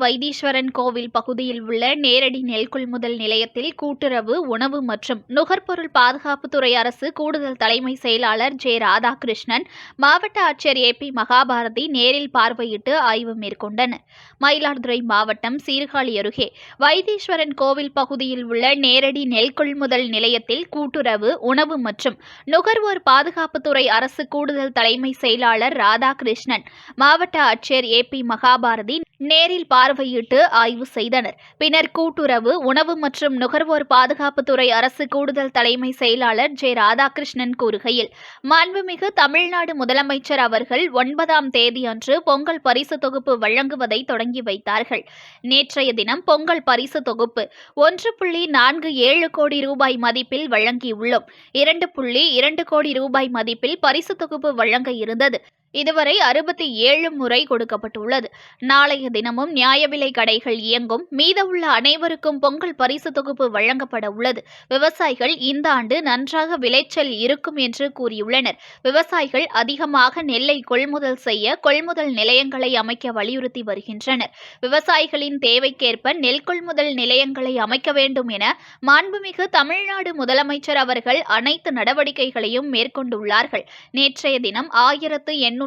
வைத்தீஸ்வரன் கோவில் பகுதியில் உள்ள நேரடி நெல் கொள்முதல் நிலையத்தில் கூட்டுறவு, உணவு மற்றும் நுகர்பொருள் பாதுகாப்புத்துறை அரசு கூடுதல் தலைமை செயலாளர் ஜே. ராதாகிருஷ்ணன், மாவட்ட ஆட்சியர் ஏ.பி. மகாபாரதி நேரில் பார்வையிட்டு ஆய்வு மேற்கொண்டனர். மயிலாடுதுறை மாவட்டம் சீர்காழி அருகே வைத்தீஸ்வரன் கோவில் பகுதியில் உள்ள நேரடி நெல் கொள்முதல் நிலையத்தில் கூட்டுறவு, உணவு மற்றும் நுகர்வோர் பாதுகாப்புத்துறை அரசு கூடுதல் தலைமை செயலாளர் ராதாகிருஷ்ணன், மாவட்ட ஆட்சியர் ஏ.பி. மகாபாரதி நேரில் பார்வையிட்டு ஆய்வு செய்தனர். பின்னர் கூட்டுறவு, உணவு மற்றும் நுகர்வோர் பாதுகாப்புத்துறை அரசு கூடுதல் தலைமை செயலாளர் ஜே. ராதாகிருஷ்ணன் கூறுகையில், மாண்புமிகு தமிழ்நாடு முதலமைச்சர் அவர்கள் 9ஆம் தேதி அன்று பொங்கல் பரிசு தொகுப்பு வழங்குவதை தொடங்கி வைத்தார்கள். நேற்றைய தினம் பொங்கல் பரிசு தொகுப்பு 1.47 கோடி ரூபாய் மதிப்பில் வழங்கியுள்ளோம். 2.2 கோடி ரூபாய் மதிப்பில் பரிசு தொகுப்பு வழங்க இருந்தது. இதுவரை 67 முறை கொடுக்கப்பட்டுள்ளது. நாளைய தினமும் நியாய விலை கடைகள் இயங்கும். மீதமுள்ள அனைவருக்கும் பொங்கல் பரிசு தொகுப்பு வழங்கப்பட உள்ளது. விவசாயிகள் இந்த ஆண்டு நன்றாக விளைச்சல் இருக்கும் என்று கூறியுள்ளனர். விவசாயிகள் அதிகமாக நெல்லை கொள்முதல் செய்ய கொள்முதல் நிலையங்களை அமைக்க வலியுறுத்தி வருகின்றனர். விவசாயிகளின் தேவைக்கேற்ப நெல் கொள்முதல் நிலையங்களை அமைக்க வேண்டும் என மாண்புமிகு தமிழ்நாடு முதலமைச்சர் அவர்கள் அனைத்து நடவடிக்கைகளையும் மேற்கொண்டுள்ளார்கள். நேற்றைய தினம் 1808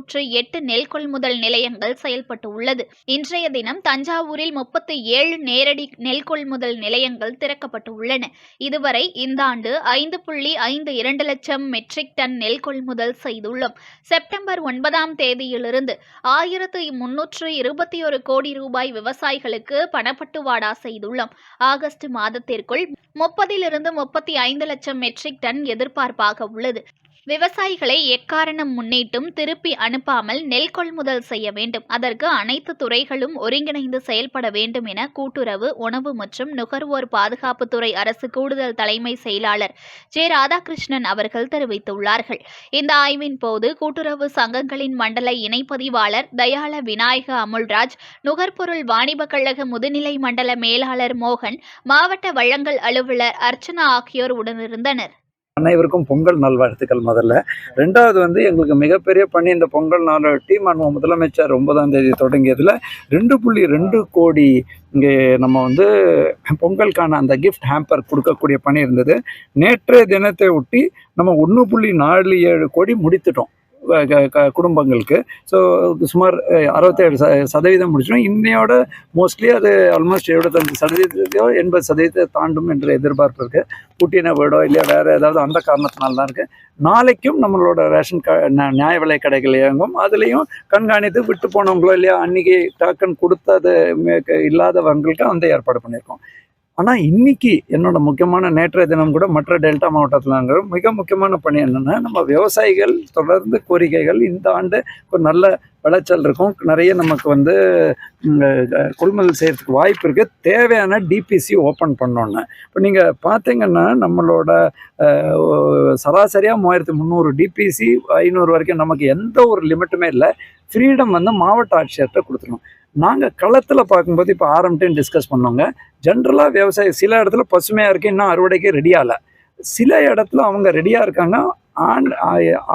நெல் கொள்முதல் நிலையங்கள் செயல்பட்டு உள்ளது. இன்றைய தினம் தஞ்சாவூரில் 37 நேரடி நெல் கொள்முதல் நிலையங்கள் திறக்கப்பட்டு உள்ளன. இதுவரை இந்த ஆண்டு 5.52 லட்சம் மெட்ரிக் டன் நெல் கொள்முதல் செய்துள்ளோம். செப்டம்பர் 9ஆம் தேதியிலிருந்து 1321 கோடி ரூபாய் விவசாயிகளுக்கு பணப்பட்டுவாடா செய்துள்ளோம். ஆகஸ்ட் மாதத்திற்குள் 30 - 35 லட்சம் மெட்ரிக் டன் எதிர்பார்ப்பாக உள்ளது. விவசாயிகளை எக்காரணம் முன்னிட்டும் திருப்பி அனுப்பாமல் நெல் கொள்முதல் செய்ய வேண்டும். அதற்கு அனைத்து துறைகளும் ஒருங்கிணைந்து செயல்பட வேண்டும் என கூட்டுறவு, உணவு மற்றும் நுகர்வோர் பாதுகாப்புத்துறை அரசு கூடுதல் தலைமை செயலாளர் ஜே. ராதாகிருஷ்ணன் அவர்கள் தெரிவித்துள்ளார்கள். இந்த ஆய்வின் போது கூட்டுறவு சங்கங்களின் மண்டல இணைப்பதிவாளர் தயாள விநாயக அமுல்ராஜ், நுகர்பொருள் வாணிபக் கழக முதுநிலை மண்டல மேலாளர் மோகன், மாவட்ட வழங்கல் அலுவலர் அர்ச்சனா ஆகியோர் உடனிருந்தனர். அனைவருக்கும் பொங்கல் நல்வாழ்த்துக்கள். முதல்ல ரெண்டாவது எங்களுக்கு மிகப்பெரிய பணி இந்த பொங்கல் நாளொட்டி மாண்பு முதலமைச்சர் 9ஆம் தேதி தொடங்கியதில் 2.2 கோடி இங்கே நம்ம பொங்கலுக்கான அந்த கிஃப்ட் ஹேம்பர் கொடுக்கக்கூடிய பணி இருந்தது. நேற்றைய தினத்தை ஒட்டி நம்ம 1.47 கோடி முடித்துட்டோம் குடும்பங்களுக்கு. ஸோ சுமார் 67% முடிச்சிடும். இன்னையோட மோஸ்ட்லி அது ஆல்மோஸ்ட் 75% 80% தாண்டும் என்ற எதிர்பார்ப்பு இருக்குது. புட்டின வீடோ இல்லையா வேறு ஏதாவது அந்த காரணத்தினால தான் இருக்குது. நாளைக்கும் நம்மளோட ரேஷன் நியாய விலை கடைகள் இயங்கும். அதுலேயும் கண்காணித்து விட்டு போனவங்களோ இல்லையா அன்றைக்கி டாக்கன் கொடுத்தது இல்லாதவங்களுக்கு அந்த ஏற்பாடு பண்ணியிருக்கோம். ஆனால் இன்னைக்கு என்னோட முக்கியமான நேற்றைய தினம் கூட மற்ற டெல்டா மாவட்டத்தில் மிக முக்கியமான பணி என்னென்னா, நம்ம விவசாயிகள் தொடர்ந்து கோரிக்கைகள் இந்த ஆண்டு ஒரு நல்ல விளைச்சல் இருக்கும், நிறைய நமக்கு கொள்முதல் செய்கிறதுக்கு வாய்ப்பு இருக்குது, தேவையான டிபிசி ஓப்பன் பண்ணோன்னு. இப்போ நீங்கள் பார்த்தீங்கன்னா நம்மளோட சராசரியாக 3300 டிபிசி 500 வரைக்கும் நமக்கு எந்த ஒரு லிமிட்டுமே இல்லை. ஃப்ரீடம் மாவட்ட ஆட்சியர்கிட்ட கொடுத்துருவோம். நாங்கள் களத்தில் பார்க்கும்போது இப்போ ஆரம்பிட்டு டிஸ்கஸ் பண்ணோங்க. ஜென்ரலாக விவசாயம் சில இடத்துல பசுமையாக இருக்குது, இன்னும் அறுவடைக்கு ரெடியாகலை. சில இடத்துல அவங்க ரெடியாக இருக்காங்க,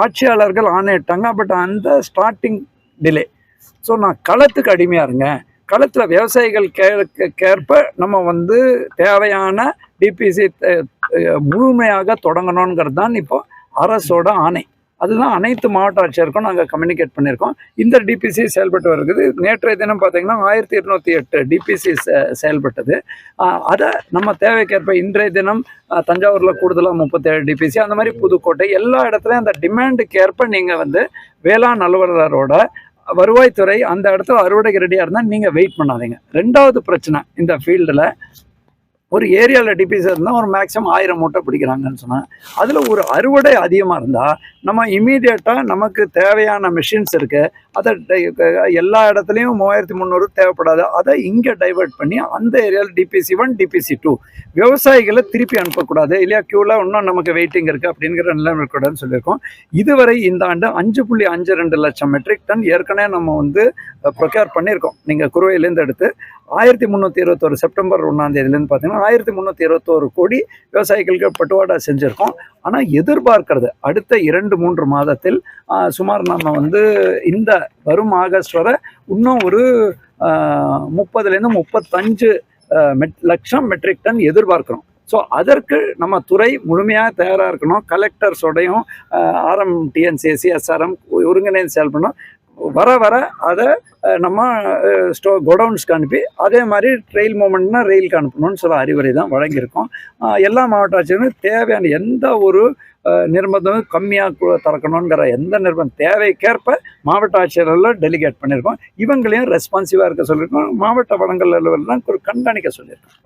ஆட்சியாளர்கள் ஆணையிட்டாங்க, பட் அந்த ஸ்டார்டிங் டிலே. ஸோ நான் களத்துக்கு அடிமையாக இருங்க. களத்தில் விவசாயிகள் கேற்ப நம்ம தேவையான டிபிசி முழுமையாக தொடங்கணுங்கிறது தான் இப்போ அரசோட ஆணை. அதுதான் அனைத்து மாவட்ட ஆட்சியருக்கும் நாங்கள் கம்யூனிகேட் பண்ணியிருக்கோம். இந்த டிபிசி செயல்பட்டு வருகிறது. நேற்றைய தினம் பார்த்தீங்கன்னா 1208 டிபிசி செயல்பட்டது. அதை நம்ம தேவைக்கேற்ப இன்றைய தினம் தஞ்சாவூரில் கூடுதலாக 37 டிபிசி, அந்த மாதிரி புதுக்கோட்டை எல்லா இடத்துலையும் அந்த டிமாண்டுக்கு ஏற்ப நீங்கள் வேளாண் அலுவலரோட வருவாய்த்துறை அந்த இடத்துல அறுவடைக்கு ரெடியாக இருந்தால் நீங்கள் வெயிட் பண்ணாதீங்க. ரெண்டாவது பிரச்சனை, இந்த ஃபீல்டில் ஒரு ஏரியாவில் டிபிசி இருந்தால் ஒரு மேக்ஸிமம் 1000 மூட்டை பிடிக்கிறாங்கன்னு சொன்னால் அதில் ஒரு அறுவடை அதிகமாக இருந்தால் நம்ம இமீடியட்டாக நமக்கு தேவையான மிஷின்ஸ் இருக்குது. அதை எல்லா இடத்துலையும் 3300 தேவைப்படாது. அதை இங்கே டைவெர்ட் பண்ணி அந்த ஏரியாவில் டிபிசி 1 டிபிசி 2 விவசாயிகளை திருப்பி அனுப்பக்கூடாது, இல்லையா க்யூவில் இன்னும் நமக்கு வெயிட்டிங் இருக்குது அப்படிங்கிற நிலைமை இருக்கக்கூடாதுன்னு சொல்லியிருக்கோம். இதுவரை இந்த ஆண்டு 5.52 லட்சம் மெட்ரிக் டன் ஏற்கனவே நம்ம ப்ரொக்யூர் பண்ணியிருக்கோம். நீங்கள் குறுவையிலேருந்து எடுத்து 1321 செப்டம்பர் 1ஆம் தேதியிலேருந்து பார்த்தீங்கன்னா 1321 கோடி விவசாயிகளுக்கு பட்டுவாடா செஞ்சுருக்கோம். ஆனால் எதிர்பார்க்கறது அடுத்த 2-3 மாதத்தில் சுமார் நம்ம இந்த வரும் ஆகஸ்ட் வரை இன்னும் ஒரு 30லேருந்து 35 லட்சம் மெட்ரிக் டன் எதிர்பார்க்குறோம். ஸோ அதற்கு நம்ம துறை முழுமையாக தயாராக இருக்கணும். கலெக்டர்ஸோடையும் டிஎன்சிஎஸ்சி எஸ்ஆர்எம் ஒருங்கிணைந்து செயல்படணும். வர வர அதை நம்ம கோடவுன்ஸ்க்கு அனுப்பி அதே மாதிரி ரயில் மூமெண்ட்னா ரயிலுக்கு அனுப்பணும்னு சொல்ல அறிவுரை தான் வழங்கியிருக்கோம். எல்லா மாவட்ட ஆட்சியரும் தேவையான எந்த ஒரு நிர்பந்தமும் கம்மியாக திறக்கணுங்கிற எந்த நிர்பந்தம் தேவைக்கேற்ப மாவட்ட ஆட்சியர்கள் டெலிகேட் பண்ணியிருக்கோம். இவங்களையும் ரெஸ்பான்சிவாக இருக்க சொல்லியிருக்கோம். மாவட்ட வழங்கல் அலுவலர்லாம் கண்காணிக்க சொல்லியிருக்கோம்.